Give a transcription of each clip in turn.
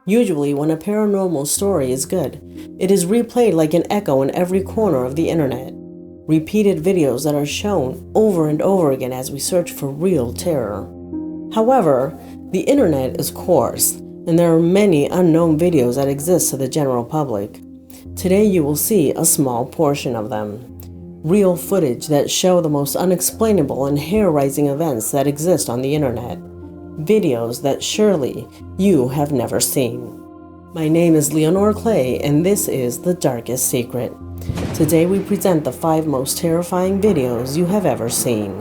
Usually, when a paranormal story is good, it is replayed like an echo in every corner of the internet. Repeated videos that are shown over and over again as we search for real terror. However, the internet is coarse, and there are many unknown videos that exist to the general public. Today you will see a small portion of them. Real footage that show the most unexplainable and hair-raising events that exist on the internet. Videos that surely you have never seen. My name is Leonore Clay, and this is The Darkest Secret. Today we present the 5 most terrifying videos you have ever seen.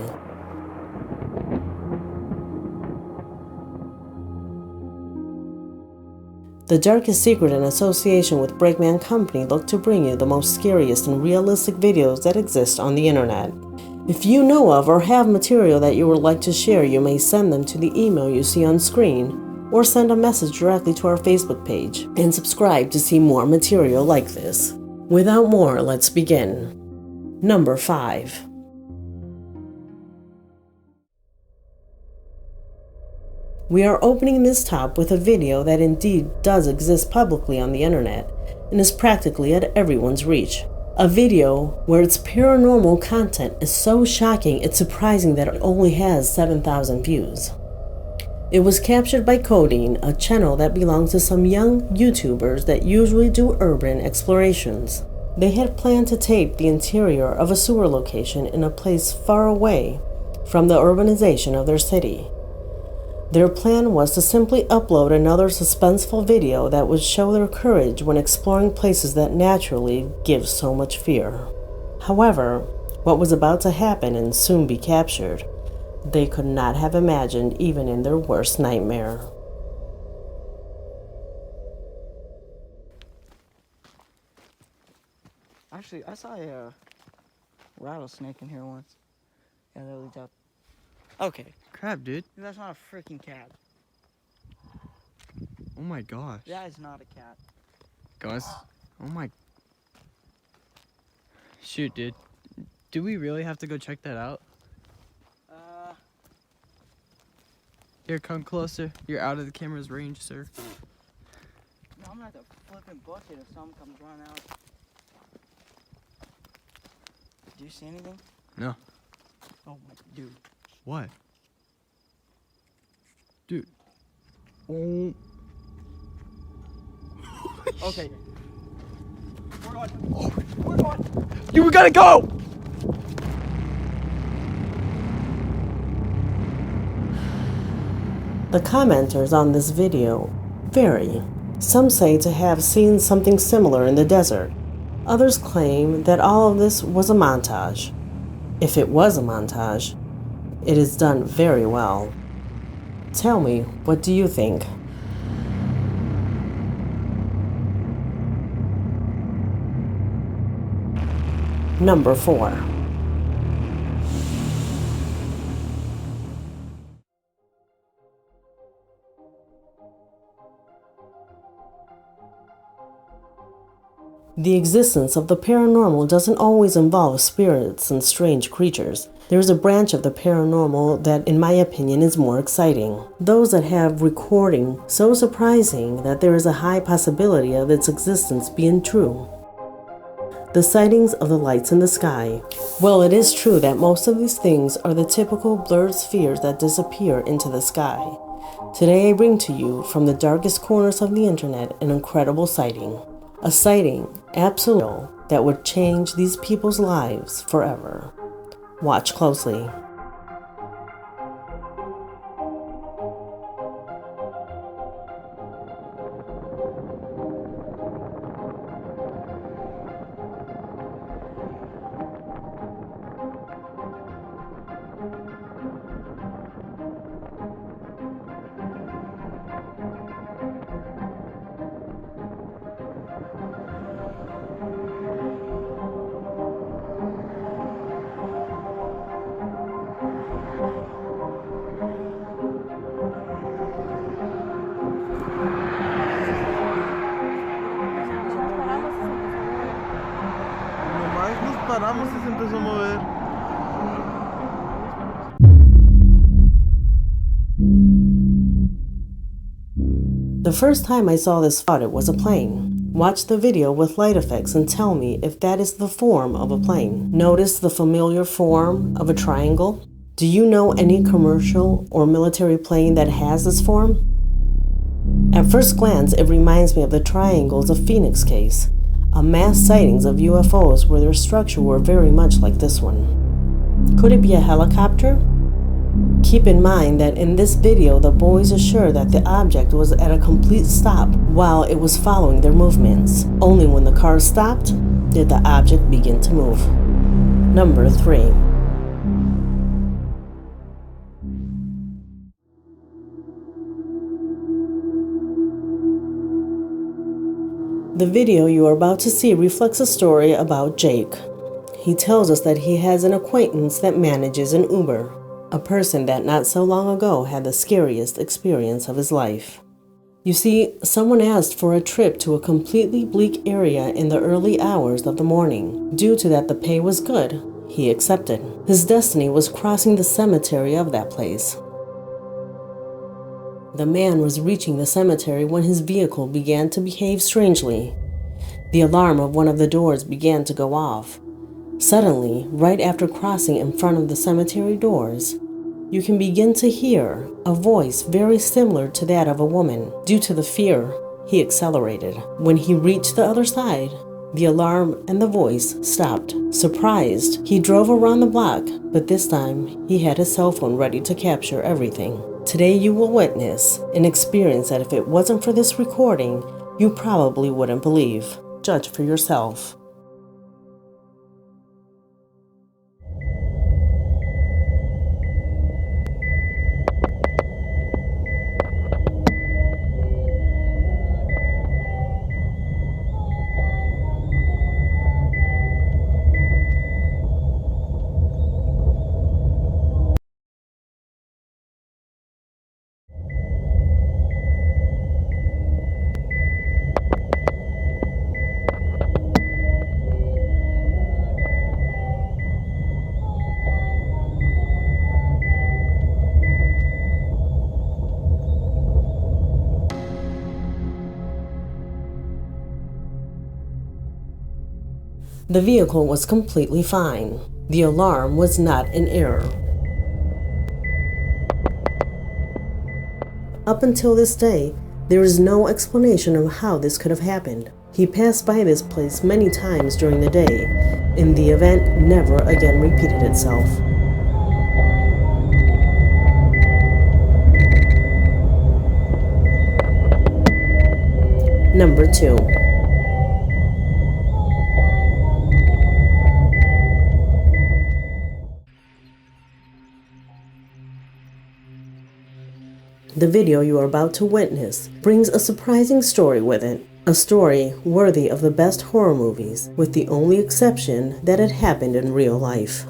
The Darkest Secret, in association with Breakman Company, look to bring you the most scariest and realistic videos that exist on the internet. If you know of or have material that you would like to share, you may send them to the email you see on screen, or send a message directly to our Facebook page, and subscribe to see more material like this. Without more, let's begin. Number 5. We are opening this top with a video that indeed does exist publicly on the internet and is practically at everyone's reach. A video where its paranormal content is so shocking it's surprising that it only has 7,000 views. It was captured by Codeine, a channel that belongs to some young YouTubers that usually do urban explorations. They had planned to tape the interior of a sewer location in a place far away from the urbanization of their city. Their plan was to simply upload another suspenseful video that would show their courage when exploring places that naturally give so much fear. However, what was about to happen and soon be captured, they could not have imagined even in their worst nightmare. Actually, I saw a rattlesnake in here once. Yeah, that leads up. Okay. Crap, dude. That's not a freaking cat. Oh my gosh. That is not a cat. Guys. Oh my. Shoot, dude. Do we really have to go check that out? Here, come closer. You're out of the camera's range, sir. No, I'm gonna have to flipping book it if something comes running out. Do you see anything? No. Oh my dude. What? Dude. Oh. Okay. We're on. Oh, we're on. You gotta go! The commenters on this video vary. Some say to have seen something similar in the desert. Others claim that all of this was a montage. If it was a montage, it is done very well. Tell me, what do you think? Number 4. The existence of the paranormal doesn't always involve spirits and strange creatures. There is a branch of the paranormal that, in my opinion, is more exciting. Those that have recording so surprising that there is a high possibility of its existence being true. The sightings of the lights in the sky. Well, it is true that most of these things are the typical blurred spheres that disappear into the sky. Today I bring to you, from the darkest corners of the internet, an incredible sighting. A sighting, absolutely, that would change these people's lives forever. Watch closely. The first time I saw this, thought it was a plane. Watch the video with light effects and tell me if that is the form of a plane. Notice the familiar form of a triangle? Do you know any commercial or military plane that has this form? At first glance, it reminds me of the triangles of Phoenix case, a mass sightings of UFOs where their structure were very much like this one. Could it be a helicopter? Keep in mind that in this video, the boys assure that the object was at a complete stop while it was following their movements. Only when the car stopped did the object begin to move. Number 3. The video you are about to see reflects a story about Jake. He tells us that he has an acquaintance that manages an Uber, a person that not so long ago had the scariest experience of his life. You see, someone asked for a trip to a completely bleak area in the early hours of the morning. Due to that the pay was good, he accepted. His destiny was crossing the cemetery of that place. The man was reaching the cemetery when his vehicle began to behave strangely. The alarm of one of the doors began to go off. Suddenly, right after crossing in front of the cemetery doors, you can begin to hear a voice very similar to that of a woman. Due to the fear, he accelerated. When he reached the other side, the alarm and the voice stopped. Surprised, he drove around the block, but this time he had his cell phone ready to capture everything. Today you will witness an experience that if it wasn't for this recording, you probably wouldn't believe. Judge for yourself. The vehicle was completely fine. The alarm was not in error. Up until this day, there is no explanation of how this could have happened. He passed by this place many times during the day, and the event never again repeated itself. Number 2. The video you are about to witness brings a surprising story with it. A story worthy of the best horror movies, with the only exception that it happened in real life.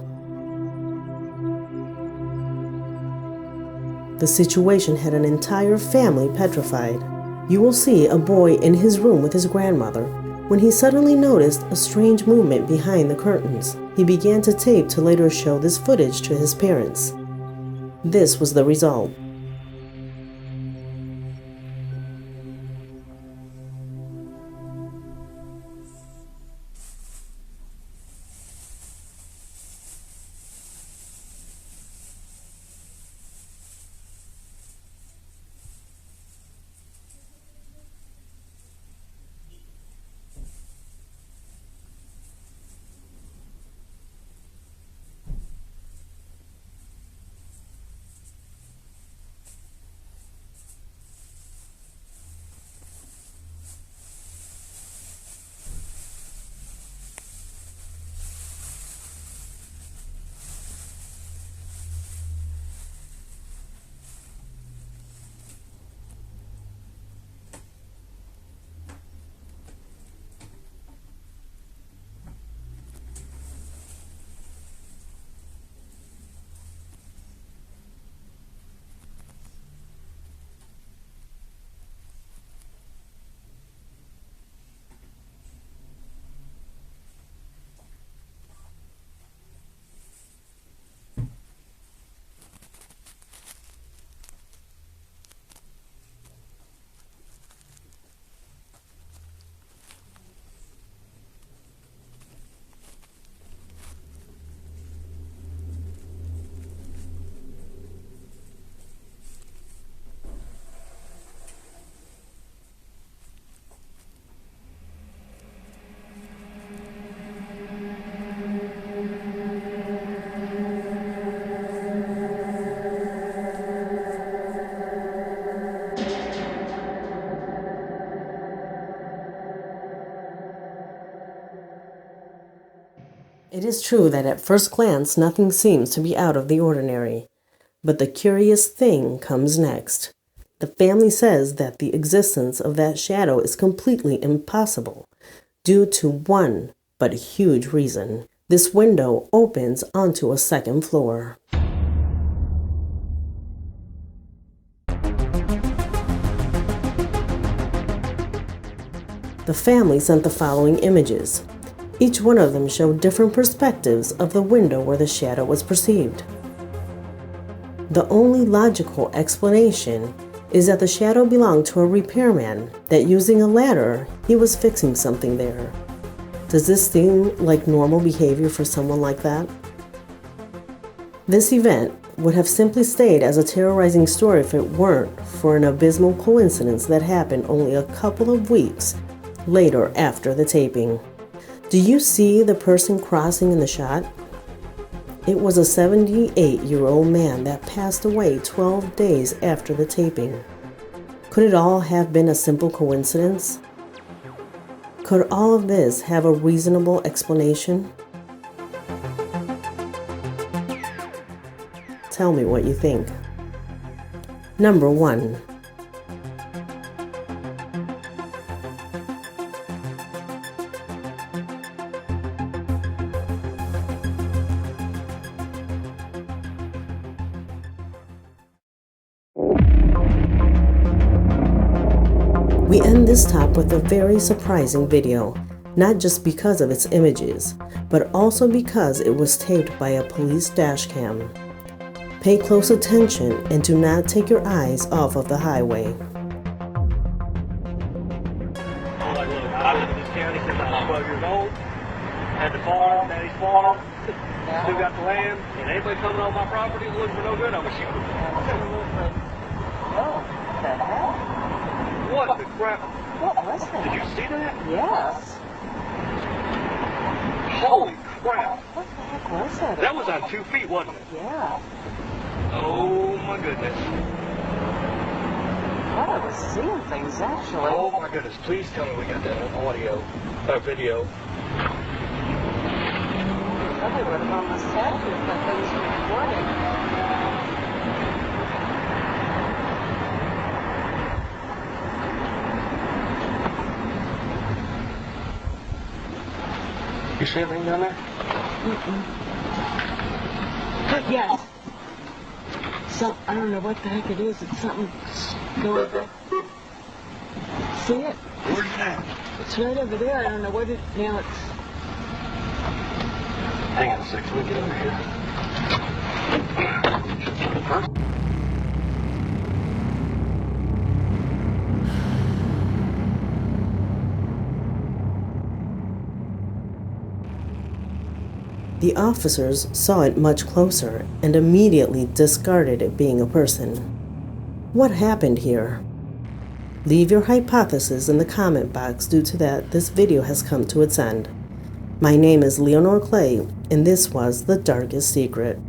The situation had an entire family petrified. You will see a boy in his room with his grandmother when he suddenly noticed a strange movement behind the curtains. He began to tape to later show this footage to his parents. This was the result. It is true that at first glance nothing seems to be out of the ordinary, but the curious thing comes next. The family says that the existence of that shadow is completely impossible due to one but huge reason. This window opens onto a second floor. The family sent the following images. Each one of them showed different perspectives of the window where the shadow was perceived. The only logical explanation is that the shadow belonged to a repairman, that using a ladder, he was fixing something there. Does this seem like normal behavior for someone like that? This event would have simply stayed as a terrorizing story if it weren't for an abysmal coincidence that happened only a couple of weeks later after the taping. Do you see the person crossing in the shot? It was a 78-year-old man that passed away 12 days after the taping. Could it all have been a simple coincidence? Could all of this have a reasonable explanation? Tell me what you think. Number 1. We end this top with a very surprising video, not just because of its images, but also because it was taped by a police dashcam. Pay close attention and do not take your eyes off of the highway. I've lived in this county since I was 12 years old. Had the farm, daddy's farm, still got the land, and anybody coming on my property looking for no good, I'm gonna shoot them. Oh, what the hell? What the crap? What was that? Did you see that? Yes. Holy crap. What the heck was that? That was on 2 feet, wasn't it? Yeah. Oh my goodness. I thought I was seeing things, actually. Oh my goodness. Please tell me we got that on audio, video. Probably would have almost had to if that thing was recording. You see anything down there? Yes. I don't know what the heck it is. It's something going back. See it? Where's it at? It's right over there. I don't know what it, now it's... Hang on a second, let me get over here. The officers saw it much closer and immediately discarded it being a person. What happened here? Leave your hypothesis in the comment box. Due to that, this video has come to its end. My name is Leonor Clay, and this was The Darkest Secret.